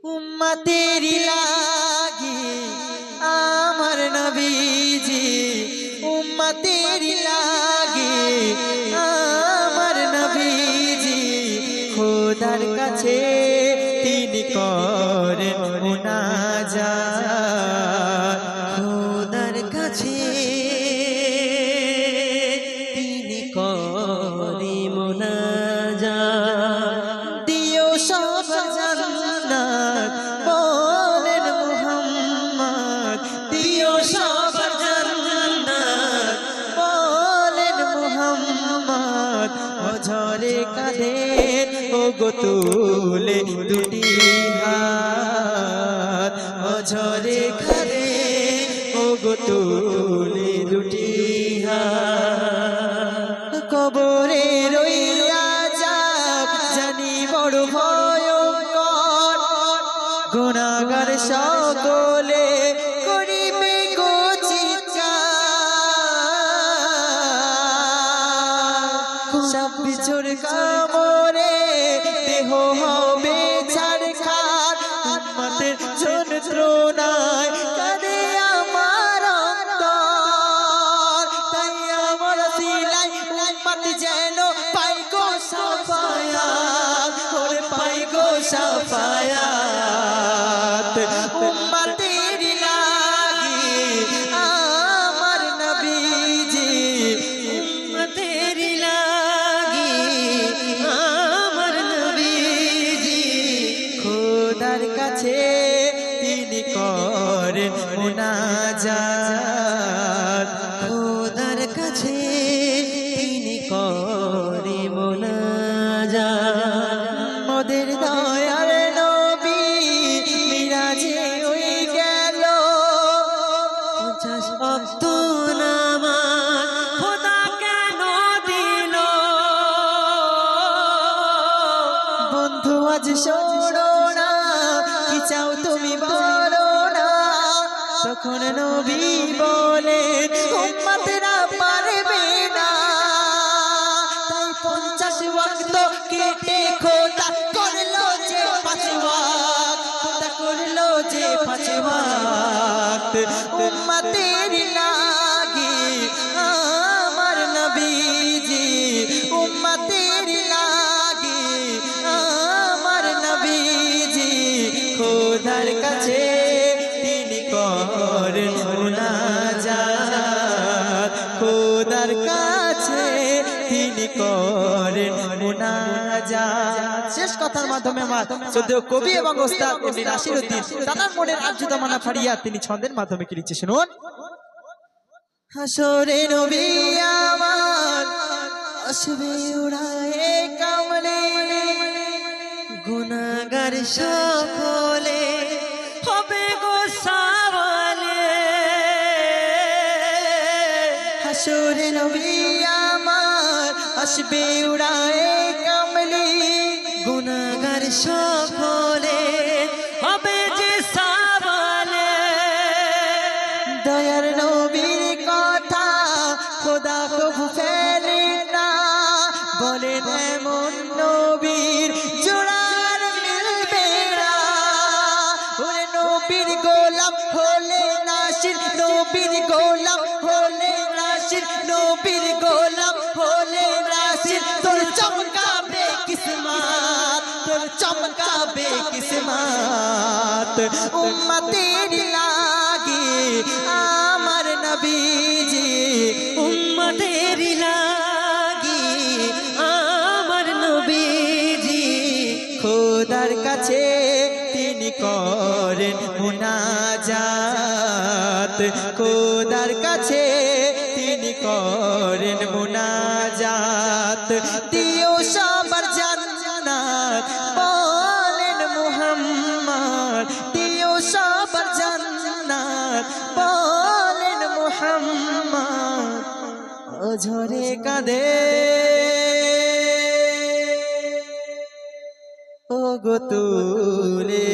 উম্মতের লাগি আমার নবীজি, উম্মতের লাগি আমার নবীজি, খোদার কাছে তিনি করেন মুনাজাত, খোদার কাছে তিনি করেন মুনাজাত। দিও সব জান্নাত বলেন মুহাম্মদ, দিও সব জান্নাত বলেন মুহাম্মদ। অঝরে কাঁধের ও গো তুলে দুটি হাত, অঝরে কাঁধের ও গো তুলে দুটি হাত। কবরে রইয়া যাব জানি বড় ভয়ঙ্কর, গুনাহগার সকলে করিবে গো চিৎকার। সব বিছুর কামড়ে দেহ হবে ছারখার, উম্মতের যন্ত্রণায় কাঁদে আমার অন্তর। তাই আমার সিলাই উম্মত যেন পাই গো সাফায়াত, ওরে পাই গো সাফায়াত। উম্মতের লাগি আমার নবীজি, উম্মতের লাগি আমার নবীজি, খোদার কাছে তিনি করেন মুনাজাত, খোদার কাছে তিনি করেন মুনাজাত। মোদের দয়ার নবী মিরাজে ওই গেল 50 ওয়াক্ত নামাজ খোদা কেন দিল। বন্ধু আজ শোনো না, কি চাও তুমি বলো না। তখন নবী বলেন উম্মতরা পারবে না। তাই 50 ওয়াক্ত কেটে খোদা করলো যে 5 ওয়াক্ত, খোদা করলো যে 5 ওয়াক্ত। উম্মতের লাগি আমার নবীজি, উম্মতের লাগি আমার নবীজি, খোদার কাছে তিনি করেন মুনাজাত, খোদার কাছে তিনি করেন মুনাজাত। শেষ কথার মাধ্যমে আমার শ্রদ্ধেয় কবি এবং ওস্তাদ এমনি নাসিরউদ্দিন তানার মনের আর্যতা মানা ফাড়িয়া তিনি ছন্দের মাধ্যমে কি লিখছে শুনুন। হাসরে নবী আমার আসবে উড়ায়ে কামলে, গুনাহগার সকলে হবে গো সাওয়ালে। হাসরে নবী আমার আসবে উড়ায়ে কামলে, গুনাহগার সকলে হবে যে সাওয়ালে। দয়ার নবীর কথা খোদা কবু ফেলে না, বলেন এমন নবীর জোড়ার মিলবে না। ওরে নবীর গোলাম হলে নাসির, নবীর গোলাম হলে নাসির, নবীর গোলাম হলে নাসির। তোর চমকাবে কিসমত, তোর চমকাবে কিসমত। উম্মতের লাগি আমার নবীজি, উম্মতের লাগি আমার নবীজি, খোদার কাছে তিনি করেন মুনাজাত, খোদার কাছে তিনি করেন মুনাজাত। দিও সবার জান্নাত বলেন মুহাম্মদ, দিও সবার জান্নাত বলেন মুহাম্মদ। অঝরে কাঁদে ও গো তুলে